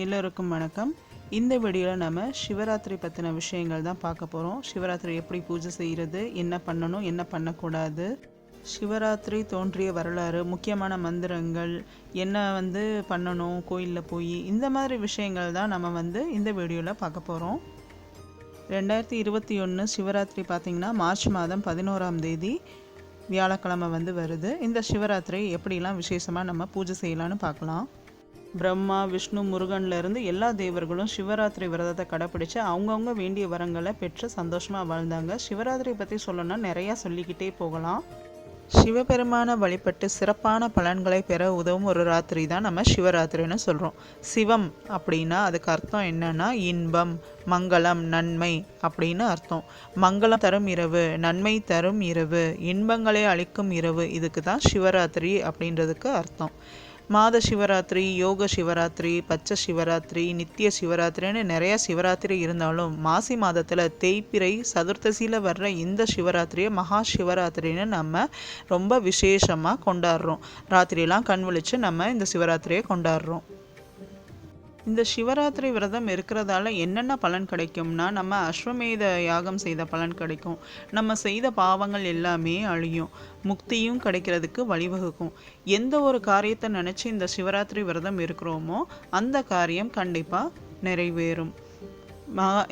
எல்லோருக்கும் வணக்கம். இந்த வீடியோவில் நம்ம சிவராத்திரி பற்றின விஷயங்கள் தான் பார்க்க போகிறோம். சிவராத்திரி எப்படி பூஜை செய்கிறது, என்ன பண்ணணும், என்ன பண்ணக்கூடாது, சிவராத்திரி தோன்றிய வரலாறு, முக்கியமான மந்திரங்கள், என்ன பண்ணணும் கோயிலில் போய், இந்த மாதிரி விஷயங்கள் தான் நம்ம இந்த வீடியோவில் பார்க்க போகிறோம். 2021 சிவராத்திரி பார்த்திங்கன்னா மார்ச் மாதம் 11ஆம் தேதி வியாழக்கிழமை வருது. இந்த சிவராத்திரி எப்படிலாம் விசேஷமாக நம்ம பூஜை செய்யலான்னு பார்க்கலாம். பிரம்மா, விஷ்ணு, முருகன்லேருந்து எல்லா தேவர்களும் சிவராத்திரி விரதத்தை கடைப்பிடிச்சு அவங்கவுங்க வேண்டிய வரங்களை பெற்று சந்தோஷமாக வாழ்ந்தாங்க. சிவராத்திரி பற்றி சொல்லணும்னா நிறையா சொல்லிக்கிட்டே போகலாம். சிவபெருமான வழிபட்டு சிறப்பான பலன்களை பெற உதவும் ஒரு ராத்திரி தான் நம்ம சிவராத்திரின்னு சொல்கிறோம். சிவம் அப்படின்னா அதுக்கு அர்த்தம் என்னன்னா இன்பம், மங்களம், நன்மை அப்படின்னு அர்த்தம். மங்களம் தரும் இரவு, நன்மை தரும் இரவு, இன்பங்களை அளிக்கும் இரவு, இதுக்கு தான் சிவராத்திரி அப்படின்றதுக்கு அர்த்தம். மாத சிவராத்திரி, யோக சிவராத்திரி, பச்சை சிவராத்திரி, நித்திய சிவராத்திரின்னு நிறையா சிவராத்திரி இருந்தாலும் மாசி மாதத்தில் தேய்பிறை சதுர்த்தசியில் வர்ற இந்த சிவராத்திரியை மகா சிவராத்திரின்னு நம்ம ரொம்ப விசேஷமாக கொண்டாடுறோம். ராத்திரியெல்லாம் கண் விழித்து நம்ம இந்த சிவராத்திரியை கொண்டாடுறோம். இந்த சிவராத்திரி விரதம் இருக்கிறதால என்னென்ன பலன் கிடைக்கும்னா, நம்ம அஸ்வமேத யாகம் செய்த பலன் கிடைக்கும், நம்ம செய்த பாவங்கள் எல்லாமே அழியும், முக்தியும் கிடைக்கிறதுக்கு வழிவகுக்கும். எந்த ஒரு காரியத்தை நினச்சி இந்த சிவராத்திரி விரதம் இருக்கிறோமோ அந்த காரியம் கண்டிப்பாக நிறைவேறும்.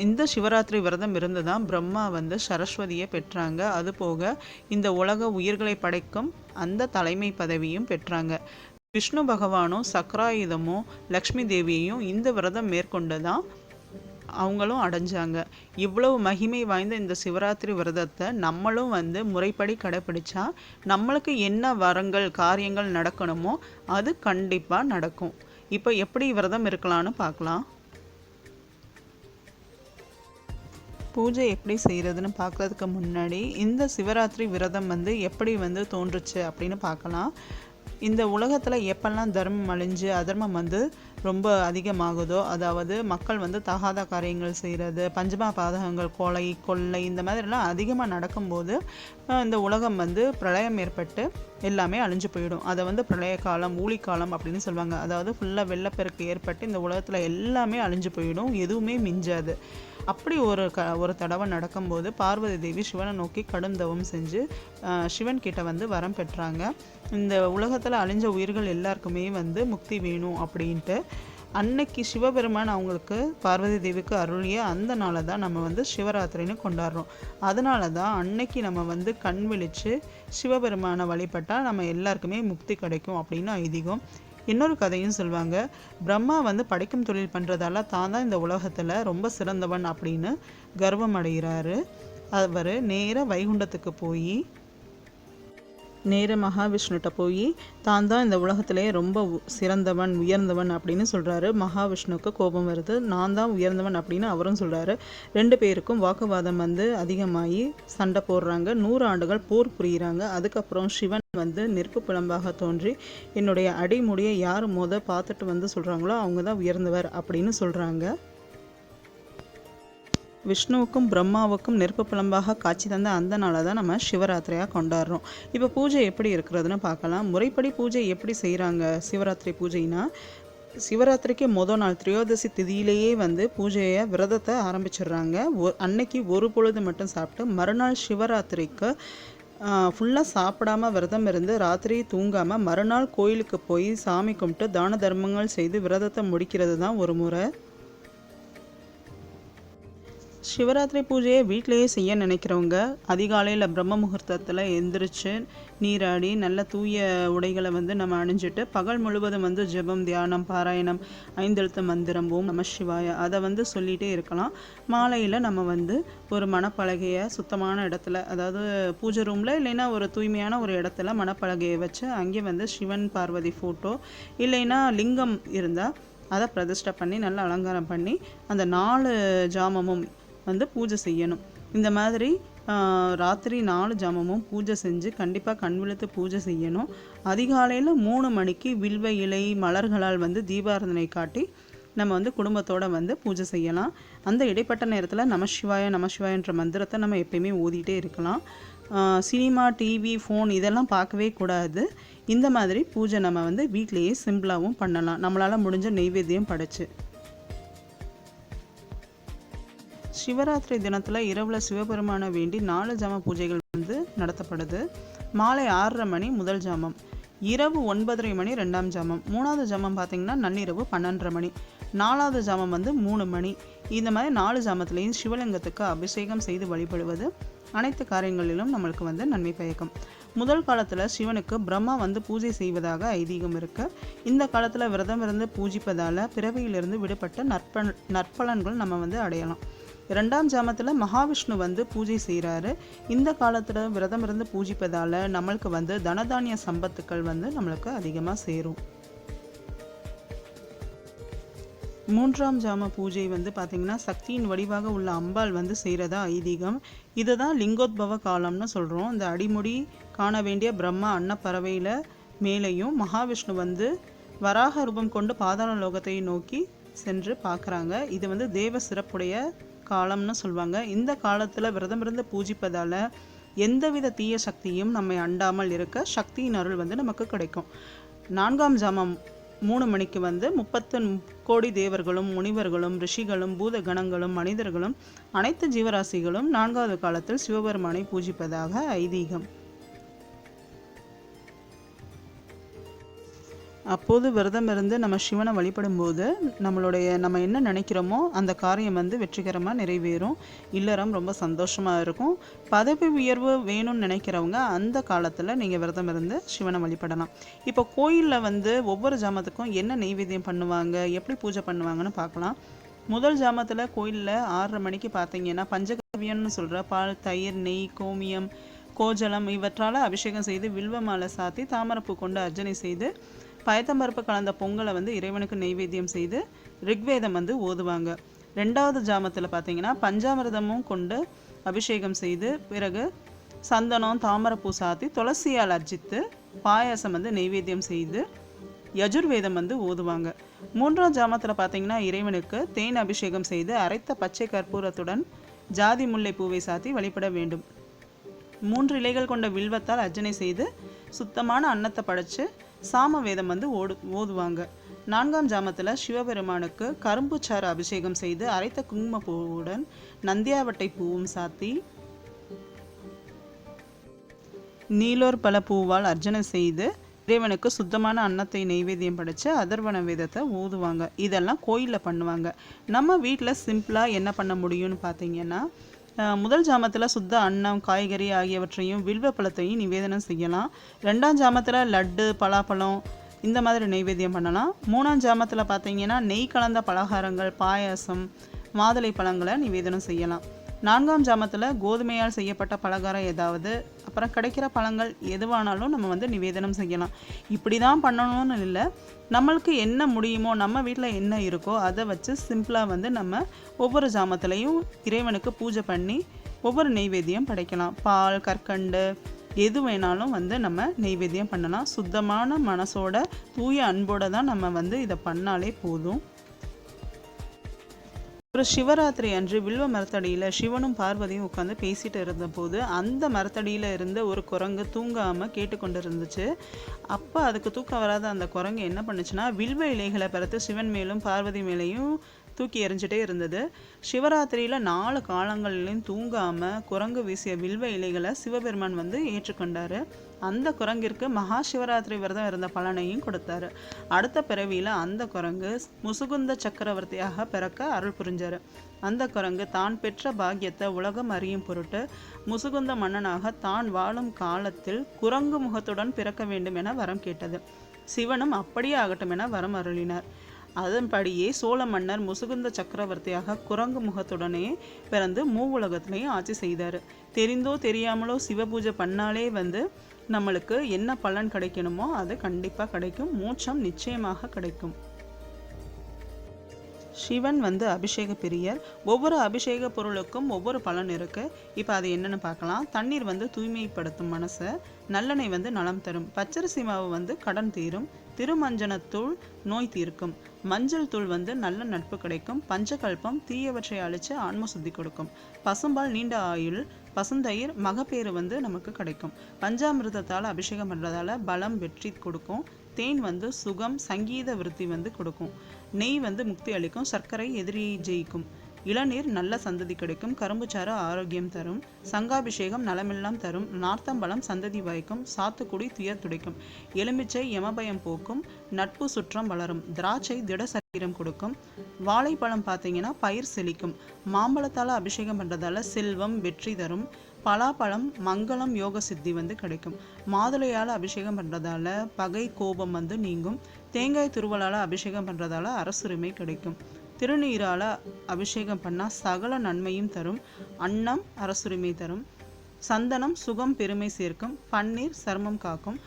இந்த சிவராத்திரி விரதம் இருந்து தான் பிரம்மா சரஸ்வதியை பெற்றாங்க. அதுபோக இந்த உலக உயிர்களை படைக்கும் அந்த தலைமை பதவியும் பெற்றாங்க. விஷ்ணு பகவானும் சக்ராயுதமும் லக்ஷ்மி தேவியையும் இந்த விரதம் மேற்கொண்டு தான் அவங்களும் அடைஞ்சாங்க. இவ்வளவு மகிமை வாய்ந்த இந்த சிவராத்திரி விரதத்தை நம்மளும் முறைப்படி கடைப்பிடிச்சா நம்மளுக்கு என்ன வரங்கள் காரியங்கள் நடக்கணுமோ அது கண்டிப்பாக நடக்கும். இப்போ எப்படி விரதம் இருக்கலாம்னு பார்க்கலாம். பூஜை எப்படி செய்கிறதுன்னு பார்க்குறதுக்கு முன்னாடி இந்த சிவராத்திரி விரதம் எப்படி தோன்றுச்சு அப்படின்னு பார்க்கலாம். இந்த உலகத்தில் எப்பெல்லாம் தர்மம் அழிஞ்சு அதர்மம் ரொம்ப அதிகமாகுதோ, அதாவது மக்கள் தகாத காரியங்கள் செய்கிறது, பஞ்சமா பாதகங்கள், கொலை, கொள்ளை, இந்த மாதிரிலாம் அதிகமாக நடக்கும்போது இந்த உலகம் பிரளயம் ஏற்பட்டு எல்லாமே அழிஞ்சு போயிடும். அதை பிரளய காலம், ஊழிக்காலம் அப்படின்னு சொல்லுவாங்க. அதாவது ஃபுல்லாக வெள்ளப்பெருக்கு ஏற்பட்டு இந்த உலகத்தில் எல்லாமே அழிஞ்சு போயிடும், எதுவுமே மிஞ்சாது. அப்படி ஒரு தடவை நடக்கும்போது பார்வதி தேவி சிவனை நோக்கி கடுந்தவம் செஞ்சு சிவன் கிட்ட வரம் பெற்றாங்க. இந்த உலகத்தில் அழிஞ்ச உயிர்கள் எல்லாருக்குமே முக்தி வேணும் அப்படின்ட்டு. அன்னைக்கு சிவபெருமான் அவங்களுக்கு பார்வதி தேவிக்கு அருளிய அந்த நாளை தான் நம்ம சிவராத்திரின்னு கொண்டாடுறோம். அதனால தான் அன்னைக்கு நம்ம கண் விழித்து சிவபெருமானை வழிபட்டால் நம்ம எல்லாருக்குமே முக்தி கிடைக்கும் அப்படின்னு ஐதீகம். இன்னொரு கதையும் சொல்லுவாங்க. பிரம்மா படைக்கும் தொழில் பண்ணுறதால தான் இந்த உலகத்தில் ரொம்ப சிறந்தவன் அப்படின்னு கர்வம் அடைகிறாரு. அவர் நேராக வைகுண்டத்துக்கு போய் மகாவிஷ்ணுகிட்ட போய் தான் இந்த உலகத்திலே ரொம்ப சிறந்தவன், உயர்ந்தவன் அப்படின்னு சொல்கிறாரு. மகாவிஷ்ணுவுக்கு கோபம் வருது. நான் தான் உயர்ந்தவன் அப்படின்னு அவரும் சொல்கிறாரு. 2 பேருக்கும் வாக்குவாதம் அதிகமாகி சண்டை போடுறாங்க. 100 ஆண்டுகள் போர் புரிகிறாங்க. அதுக்கப்புறம் சிவன் நெருப்பு பிளம்பாக தோன்றி என்னுடைய அடிமுடியை யார் பார்த்துட்டு சொல்கிறாங்களோ அவங்க தான் உயர்ந்தவர் அப்படின்னு சொல்கிறாங்க. விஷ்ணுவுக்கும் பிரம்மாவுக்கும் நெருப்பு பிளம்பாக காட்சி தந்த அந்த நாளை தான் நம்ம சிவராத்திரியாக கொண்டாடுறோம். இப்போ பூஜை எப்படி இருக்கிறதுன்னு பார்க்கலாம். முறைப்படி பூஜை எப்படி செய்கிறாங்க சிவராத்திரி பூஜைனா, சிவராத்திரிக்கு மொதல் நாள் திரையோதசி திதியிலேயே பூஜையை விரதத்தை ஆரம்பிச்சிடுறாங்க. அன்னைக்கு ஒரு பொழுது மட்டும் சாப்பிட்டு மறுநாள் சிவராத்திரிக்கு ஃபுல்லாக சாப்பிடாமல் விரதம் இருந்து ராத்திரி தூங்காமல் மறுநாள் கோயிலுக்கு போய் சாமி கும்பிட்டு தான தர்மங்கள் செய்து விரதத்தை முடிக்கிறது தான் ஒரு முறை. சிவராத்திரி பூஜையை வீட்டிலையே செய்ய நினைக்கிறவங்க அதிகாலையில் பிரம்ம முகூர்த்தத்தில் எந்திரிச்சு நீராடி நல்ல தூய உடைகளை நம்ம அணிஞ்சிட்டு பகல் முழுவதும் ஜெபம், தியானம், பாராயணம், 5 எழுத்து மந்திரம், ஓம் நம சிவாய அதை சொல்லிகிட்டே இருக்கலாம். மாலையில் நம்ம ஒரு மணப்பலகையை சுத்தமான இடத்துல, அதாவது பூஜை ரூமில் இல்லைன்னா ஒரு தூய்மையான ஒரு இடத்துல மணப்பலகையை வச்சு அங்கே சிவன் பார்வதி ஃபோட்டோ இல்லைன்னா லிங்கம் இருந்தால் அதை பிரதிஷ்டை பண்ணி நல்லா அலங்காரம் பண்ணி அந்த 4 ஜாமமும் பூஜை செய்யணும். இந்த மாதிரி ராத்திரி 4 ஜாமமும் பூஜை செஞ்சு கண்டிப்பாக கண் விழித்து பூஜை செய்யணும். அதிகாலையில் 3 மணிக்கு வில்வ இலை மலர்களால் தீபாராதனை காட்டி நம்ம குடும்பத்தோடு பூஜை செய்யலாம். அந்த இடைப்பட்ட நேரத்தில் நமசிவாயன்ற மந்திரத்தை நம்ம எப்பயுமே ஓதிட்டே இருக்கலாம். சினிமா, டிவி, ஃபோன் இதெல்லாம் பார்க்கவே கூடாது. இந்த மாதிரி பூஜை நம்ம வீட்டிலையே சிம்பிளாகவும் பண்ணலாம். நம்மளால் முடிஞ்ச நெய்வேத்தியம் படைச்சு சிவராத்திரி தினத்தில் இரவில் சிவபெருமானை வேண்டி 4 ஜாம பூஜைகள் வந்து நடத்தப்படுது. மாலை 6:30 மணி முதல் ஜாமம், இரவு 9:30 மணி 2ஆம் ஜாமம், 3வது ஜாமம் பார்த்திங்கன்னா நள்ளிரவு 12:30 மணி, 4வது ஜாமம் வந்து 3 மணி. இந்த மாதிரி 4 ஜாமத்துலேயும் சிவலிங்கத்துக்கு அபிஷேகம் செய்து வழிபடுவது அனைத்து காரியங்களிலும் நம்மளுக்கு வந்து நன்மை பயக்கும். முதல் காலத்தில் சிவனுக்கு பிரம்மா வந்து பூஜை செய்வதாக ஐதீகம் இருக்குது. இந்த காலத்தில் விரதம் இருந்து பூஜிப்பதால் பிறவியிலிருந்து விடுபட்ட நற்பலன்கள் நம்ம வந்து அடையலாம். 2ஆம் ஜாமத்தில் மகாவிஷ்ணு வந்து பூஜை செய்கிறாரு. இந்த காலத்தில் விரதம் இருந்து பூஜிப்பதால் நம்மளுக்கு வந்து தனதானிய சம்பத்துக்கள் வந்து நம்மளுக்கு அதிகமாக சேரும். 3ஆம் ஜாம பூஜை வந்து பார்த்திங்கன்னா சக்தியின் வடிவாக உள்ள அம்பாள் வந்து செய்கிறதா ஐதீகம். இதை தான் லிங்கோத்பவ காலம்னு சொல்கிறோம். இந்த அடிமுடி காண வேண்டிய பிரம்மா அன்னப்பறவையில் மேலேயும் மகாவிஷ்ணு வந்து வராக ரூபம் கொண்டு பாதாள லோகத்தை நோக்கி சென்று பார்க்குறாங்க. இது வந்து தேவ சிறப்புடைய காலம்னு சொல்லுவாங்க. இந்த காலத்தில் விரதம் இருந்து பூஜிப்பதால் எந்தவித தீய சக்தியும் நம்மை அண்டாமல் இருக்க சக்தியின் அருள் வந்து நமக்கு கிடைக்கும். 4ஆம் ஜாமம் 3 மணிக்கு வந்து 30 கோடி தேவர்களும் முனிவர்களும் ரிஷிகளும் பூத கணங்களும் மனிதர்களும் அனைத்து ஜீவராசிகளும் 4வது காலத்தில் சிவபெருமானை பூஜிப்பதாக ஐதீகம். அப்போது விரதம் இருந்து நம்ம சிவனை வழிபடும் போது நம்ம என்ன நினைக்கிறோமோ அந்த காரியம் வந்து வெற்றிகரமாக நிறைவேறும். இல்லறம் ரொம்ப சந்தோஷமாக இருக்கும். பதவி உயர்வு வேணும்னு நினைக்கிறவங்க அந்த காலத்தில் நீங்கள் விரதம் இருந்து சிவனை வழிபடலாம். இப்போ கோயிலில் வந்து ஒவ்வொரு ஜாமத்துக்கும் என்ன நெய்வேத்தியம் பண்ணுவாங்க, எப்படி பூஜை பண்ணுவாங்கன்னு பார்க்கலாம். முதல் ஜாமத்தில் கோயிலில் 6:30 மணிக்கு பார்த்தீங்கன்னா பஞ்சகவ்யம்னு சொல்கிற பால், தயிர், நெய், கோமியம், கோஜலம் இவற்றால் அபிஷேகம் செய்து வில்வ மாலை சாத்தி தாமரைப்பூ கொண்டு அர்ச்சனை செய்து பயத்தம்பருப்பு கலந்த பொங்கலை வந்து இறைவனுக்கு நெய்வேத்தியம் செய்து ரிக்வேதம் வந்து ஓதுவாங்க. 2வது ஜாமத்தில் பார்த்தீங்கன்னா பஞ்சாமிர்தமும் கொண்டு அபிஷேகம் செய்து பிறகு சந்தனம் தாமரைப்பூ சாத்தி துளசியால் அர்ச்சித்து பாயாசம் வந்து நெய்வேத்தியம் செய்து யஜுர்வேதம் வந்து ஓதுவாங்க. 3ஆம் ஜாமத்தில் பார்த்தீங்கன்னா இறைவனுக்கு தேன் அபிஷேகம் செய்து அரைத்த பச்சை கற்பூரத்துடன் ஜாதி முல்லை பூவை சாத்தி வழிபட வேண்டும். 3 இலைகள் கொண்ட வில்வத்தால் அர்ச்சனை செய்து சுத்தமான அன்னத்தை படைச்சு சாம வேதம் வந்து ஓதுவாங்க. 4ஆம் ஜாமத்தில் சிவபெருமானுக்கு கரும்புச்சாறு அபிஷேகம் செய்து அரைத்த குங்குமப்பூவுடன் நந்தியாவட்டை பூவும் சாத்தி நீலோர் பல பூவால் அர்ச்சனை செய்து இறைவனுக்கு சுத்தமான அன்னத்தை நெய்வேத்தியம் படைச்சு அதர்வன வேதத்தை ஓதுவாங்க. இதெல்லாம் கோயிலில் பண்ணுவாங்க. நம்ம வீட்டில் சிம்பிளாக என்ன பண்ண முடியும்னு பார்த்தீங்கன்னா முதல் ஜாமத்தில் சுத்த அன்னம், காய்கறி ஆகியவற்றையும் வில்வ பழத்தையும் நிவேதனம் செய்யலாம். 2ஆம் ஜாமத்தில் லட்டு, பலாப்பழம் இந்த மாதிரி நெய்வேத்தியம் பண்ணலாம். 3ஆம் ஜாமத்தில் பார்த்தீங்கன்னா நெய் கலந்த பலகாரங்கள், பாயாசம், மாதுளை பழங்களை நிவேதனம் செய்யலாம். 4ஆம் ஜாமத்தில் கோதுமையால் செய்யப்பட்ட பலகாரம் ஏதாவது, அப்புறம் கிடைக்கிற பழங்கள் எதுவானாலும் நம்ம வந்து நிவேதனம் செய்யலாம். இப்படி தான் பண்ணணும்னு இல்லை, நம்மளுக்கு என்ன முடியுமோ நம்ம வீட்டில் என்ன இருக்கோ அதை வச்சு சிம்பிளாக வந்து நம்ம ஒவ்வொரு ஜாமத்துலேயும் இறைவனுக்கு பூஜை பண்ணி ஒவ்வொரு நெய்வேத்தியம் படைக்கலாம். பால், கற்கண்டு எது வேணாலும் வந்து நம்ம நெய்வேத்தியம் பண்ணலாம். சுத்தமான மனசோட தூய அன்போடு தான் நம்ம வந்து இதை பண்ணாலே போதும். ஒரு சிவராத்திரி அன்று வில்வ மரத்தடியில் சிவனும் பார்வதியும் உட்காந்து பேசிட்டு இருந்தபோது அந்த மரத்தடியில் இருந்த ஒரு குரங்கு தூங்காமல் கேட்டுக்கொண்டு இருந்துச்சு. அப்போ அதுக்கு தூக்கம் வராத அந்த குரங்கு என்ன பண்ணுச்சுன்னா வில்வ இலைகளை பறித்து சிவன் மேலும் பார்வதி மேலேயும் தூக்கி எறிஞ்சிட்டே இருந்தது. சிவராத்திரியில் 4 காலங்களிலையும் தூங்காமல் குரங்கு வீசிய வில்வ இலைகளை சிவபெருமான் வந்து ஏற்றுக்கொண்டார். அந்த குரங்கிற்கு மகா சிவராத்திரி விரதம் இருந்த பலனையும் கொடுத்தாரு. அடுத்த பிறவியில் அந்த குரங்கு முசுகுந்த சக்கரவர்த்தியாக பிறக்க அருள் புரிஞ்சார். அந்த குரங்கு தான் பெற்ற பாக்கியத்தை உலகம் அறியும் பொருட்டு முசுகுந்த மன்னனாக தான் வாழும் காலத்தில் குரங்கு முகத்துடன் பிறக்க வேண்டும் என வரம் கேட்டது. சிவனும் அப்படியே ஆகட்டும் என வரம் அருளினார். அதன்படியே சோழ மன்னர் முசுகுந்த சக்கரவர்த்தியாக குரங்கு முகத்துடனே பிறந்து மூவுலகத்திலையும் ஆட்சி செய்தார். தெரிந்தோ தெரியாமலோ சிவபூஜை பண்ணாலே வந்து நம்மளுக்கு என்ன பலன் கிடைக்கணுமோ அது கண்டிப்பாக கிடைக்கும். மோட்சம் நிச்சயமாக கிடைக்கும். சிவன் வந்து அபிஷேக பிரியர். ஒவ்வொரு அபிஷேக பொருளுக்கும் ஒவ்வொரு பலன் இருக்குது. இப்போ அது என்னென்னு பார்க்கலாம். தண்ணீர் வந்து தூய்மைப்படுத்தும் மனசை, நல்லெண்ணெய் வந்து நலம் தரும், பச்சரிசி மாவு வந்து கடன் தீரும், திருமஞ்சனத்தூள் நோய் தீர்க்கும், மஞ்சள் தூள் வந்து நல்ல நட்பு கிடைக்கும், பஞ்சகல்பம் தீயவற்றை அழித்து ஆன்ம சுத்தி கொடுக்கும், பசும்பால் நீண்ட ஆயுள், பசுந்தயிர் மகப்பேறு வந்து நமக்கு கிடைக்கும், பஞ்சாமிர்தத்தால் அபிஷேகம் பண்ணுறதால பலம் வெற்றி கொடுக்கும், தேன் வந்து சுகம் சங்கீத விருத்தி வந்து கொடுக்கும், நெய் வந்து முக்தி அளிக்கும், சர்க்கரை எதிரியை ஜெயிக்கும், இளநீர் நல்ல சந்ததி கிடைக்கும், கரும்புச்சாறு ஆரோக்கியம் தரும், சங்காபிஷேகம் நலமெல்லாம் தரும், நார்த்தம்பழம் சந்ததி வாய்க்கும், சாத்துக்குடி துயர் துடைக்கும், எலுமிச்சை யமபயம் போக்கும், நட்பு சுற்றம் வளரும், திராட்சை திட சரீரம் கொடுக்கும், வாழைப்பழம் பார்த்தீங்கன்னா பயிர் செழிக்கும், மாம்பழத்தால் அபிஷேகம் பண்ணுறதால செல்வம் வெற்றி தரும், பலாப்பழம் மங்களம் யோக சித்தி கிடைக்கும், மாதுளையால் அபிஷேகம் பண்ணுறதால பகை கோபம் நீங்கும், தேங்காய் துருவலால் அபிஷேகம் பண்ணுறதால அரசுரிமை கிடைக்கும், திருநீரால் அபிஷேகம் பண்ணால் சகல நன்மையும் தரும், அன்னம் அரசுரிமை தரும், சந்தனம் சுகம் பெருமை சேர்க்கும், பன்னீர் சர்மம் காக்கும்,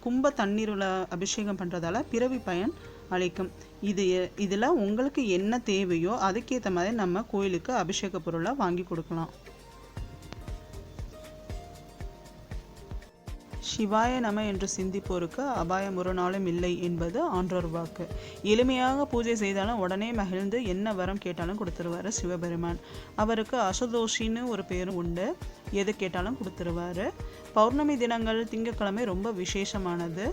கும்ப தண்ணீரில் அபிஷேகம் பண்ணுறதால பிறவி பயன் அளிக்கும். இதில் உங்களுக்கு என்ன தேவையோ அதுக்கேற்ற மாதிரி நம்ம கோயிலுக்கு அபிஷேக பொருளை வாங்கி கொடுக்கலாம். சிவாய நம என்று சிந்திப்போருக்கு அபாயம் ஒரு நாளும் இல்லை என்பது ஆன்றோர் வாக்கு. எளிமையாக பூஜை செய்தாலும் உடனே மகிழ்ந்து என்ன வரம் கேட்டாலும் கொடுத்துருவாரு சிவபெருமான். அவருக்கு அசதோஷின்னு ஒரு பேரும் உண்டு, எது கேட்டாலும் கொடுத்துருவாரு. பௌர்ணமி தினங்கள் திங்கட்கிழமை ரொம்ப விசேஷமானது.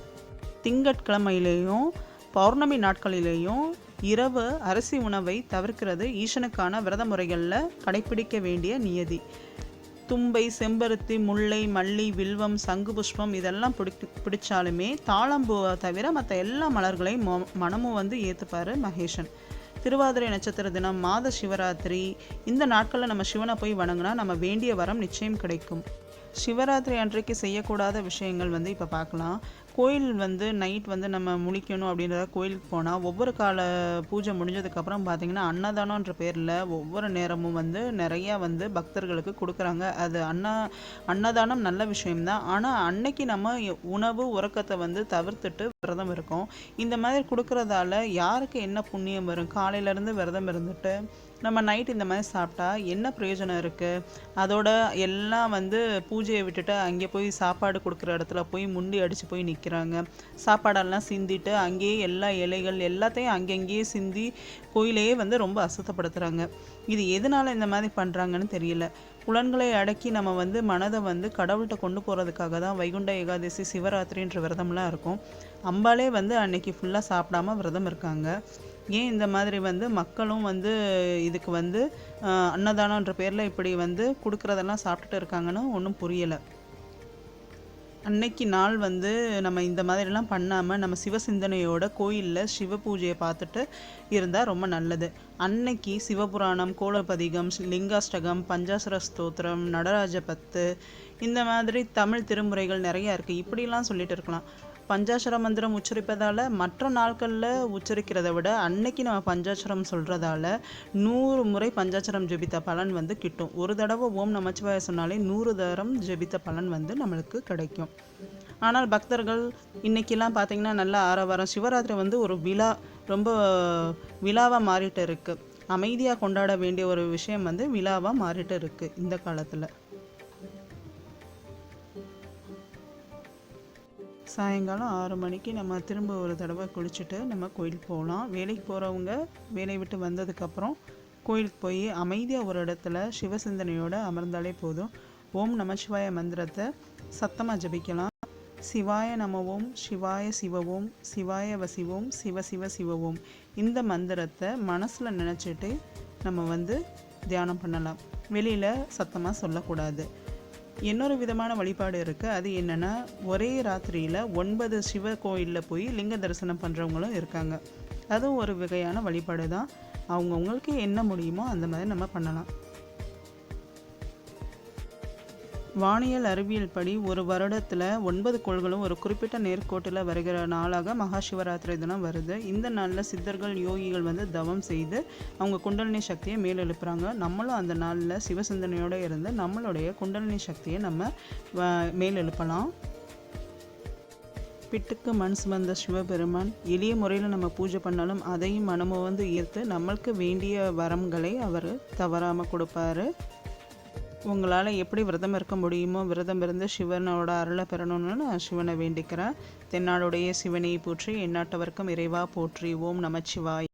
திங்கட்கிழமையிலேயும் பௌர்ணமி நாட்களிலேயும் இரவு அரிசி உணவை தவிர்க்கிறது ஈசனுக்கான விரத முறைகளில் கடைப்பிடிக்க வேண்டிய நியதி. தும்பை, செம்பருத்தி, முல்லை, மல்லி, வில்வம், சங்கு புஷ்பம் இதெல்லாம் பிடிச்சாலுமே தாளம்பூவை தவிர மற்ற எல்லா மலர்களையும் மனமும் ஏற்றுப்பார் மகேஷன். திருவாதிரை நட்சத்திர தினம், மாத சிவராத்திரி இந்த நாட்களில் நம்ம சிவனை போய் வணங்கினா நம்ம வேண்டிய வரம் நிச்சயம் கிடைக்கும். சிவராத்திரி அன்றைக்கு செய்யக்கூடாத விஷயங்கள் இப்போ பார்க்கலாம். கோயில் நைட் நம்ம முழிக்கணும் அப்படின்றத கோயிலுக்கு போனால் ஒவ்வொரு கால பூஜை முடிஞ்சதுக்கப்புறம் பார்த்திங்கன்னா அன்னதானன்ற பேரில் ஒவ்வொரு நேரமும் நிறையா பக்தர்களுக்கு கொடுக்குறாங்க. அது அன்னதானம் நல்ல விஷயம்தான். ஆனால் அன்னைக்கு நம்ம உணவு உறக்கத்தை தவிர்த்துட்டு விரதம் இருக்கோம். இந்த மாதிரி கொடுக்குறதால யாருக்கு என்ன புண்ணியம் வரும்? காலையிலேருந்து விரதம் இருந்துட்டு நம்ம நைட் இந்த மாதிரி சாப்பிட்டா என்ன பிரயோஜனம் இருக்குது? அதோட எல்லாம் பூஜையை விட்டுட்டு அங்கே போய் சாப்பாடு கொடுக்குற இடத்துல போய் முண்டி அடித்து போய் நிற்கிறாங்க. சாப்பாடெல்லாம் சிந்திட்டு அங்கேயே எல்லா இலைகள் எல்லாத்தையும் அங்கங்கேயே சிந்தி கோயிலையே ரொம்ப அசுத்தப்படுத்துகிறாங்க. இது எதனால் இந்த மாதிரி பண்ணுறாங்கன்னு தெரியல. புலன்களை அடக்கி நம்ம மனதை கடவுள்கிட்ட கொண்டு போகிறதுக்காக தான் வைகுண்ட ஏகாதசி, சிவராத்திரின்ற விரதம்லாம் இருக்கும். அம்பாலே அன்னைக்கு ஃபுல்லாக சாப்பிடாம விரதம் இருக்காங்க. ஏன் இந்த மாதிரி மக்களும் இதுக்கு அன்னதானன்ற பேரில் இப்படி கொடுக்குறதெல்லாம் சாப்பிட்டுட்டு இருக்காங்கன்னு ஒன்றும் புரியலை. அன்னைக்கு நாள் நம்ம இந்த மாதிரிலாம் பண்ணாமல் நம்ம சிவசிந்தனையோட கோயிலில் சிவ பூஜையை பார்த்துட்டு இருந்தால் ரொம்ப நல்லது. அன்னைக்கு சிவபுராணம், கோலபதிகம், லிங்காஷ்டகம், பஞ்சாசர ஸ்தோத்திரம், நடராஜ பத்து இந்த மாதிரி தமிழ் திருமுறைகள் நிறையா இருக்குது. இப்படிலாம் சொல்லிட்டு இருக்கலாம். பஞ்சாட்சர மந்திரம் உச்சரிப்பதால் மற்ற நாட்களில் உச்சரிக்கிறத விட அன்னைக்கு நம்ம பஞ்சாட்சரம் சொல்கிறதால 100 முறை பஞ்சாட்சரம் ஜெபித்த பலன் கிட்டும். ஒரு தடவை ஓம் நமச்சிவாய சொன்னாலே 100 தரம் ஜெபித்த பலன் நம்மளுக்கு கிடைக்கும். ஆனால் பக்தர்கள் இன்றைக்கெல்லாம் பார்த்திங்கன்னா நல்ல ஆரவாரம். சிவராத்திரி ஒரு விழா, ரொம்ப விழாவாக மாறிட்டு இருக்குது. அமைதியாக கொண்டாட வேண்டிய ஒரு விஷயம் விழாவாக மாறிட்டு இருக்குது இந்த காலத்தில். சாயங்காலம் 6 மணிக்கு நம்ம திரும்ப ஒரு தடவை குளிச்சுட்டு நம்ம கோயிலுக்கு போகலாம். வேலைக்கு போகிறவங்க வேலையை விட்டு வந்ததுக்கப்புறம் கோயிலுக்கு போய் அமைதியாக ஒரு இடத்துல சிவசிந்தனையோடு அமர்ந்தாலே போதும். ஓம் நமச்சிவாய மந்திரத்தை சத்தமாக ஜபிக்கலாம். சிவாய நமவோம், சிவாய சிவவோம், சிவாய வசிவோம், சிவ சிவ சிவவோம் இந்த மந்திரத்தை மனசில் நினச்சிட்டு நம்ம தியானம் பண்ணலாம். வெளியில் சத்தமாக சொல்லக்கூடாது. இன்னொரு விதமான வழிபாடு இருக்குது. அது என்னென்னா, ஒரே ராத்திரியில் 9 சிவ கோயிலில் போய் லிங்க தரிசனம் பண்ணுறவங்களும் இருக்காங்க. அதுவும் ஒரு வகையான வழிபாடு தான். அவங்கவுங்களுக்கு என்ன முடியுமோ அந்த மாதிரி நம்ம பண்ணலாம். வானியல் அறிவியல் படி ஒரு வருடத்தில் 9 கோள்களும் ஒரு குறிப்பிட்ட நேர்கோட்டில் வருகிற நாளாக மகா சிவராத்திரி தினம் வருது. இந்த நாளில் சித்தர்கள், யோகிகள் தவம் செய்து அவங்க குண்டலினி சக்தியை மேலெழுப்புறாங்க. நம்மளும் அந்த நாளில் சிவசிந்தனையோடு இருந்து நம்மளுடைய குண்டலினி சக்தியை நம்ம மேலெழுப்பலாம். பிட்டுக்கு மண் சுமந்த சிவபெருமான் எளிய முறையில் நம்ம பூஜை பண்ணாலும் அதையும் மனமும் ஈர்த்து நம்மளுக்கு வேண்டிய வரங்களை அவர் தவறாமல் கொடுப்பாரு. உங்களால் எப்படி விரதம் இருக்க முடியுமோ விரதம் இருந்து சிவனோட அருளை பெறணும்னு நான் சிவனை வேண்டிக்கிறேன். தென்னாடுடைய சிவனை போற்றி, எந்நாட்டவர்க்கும் இறைவா போற்றி. ஓம் நமச்சிவாய்.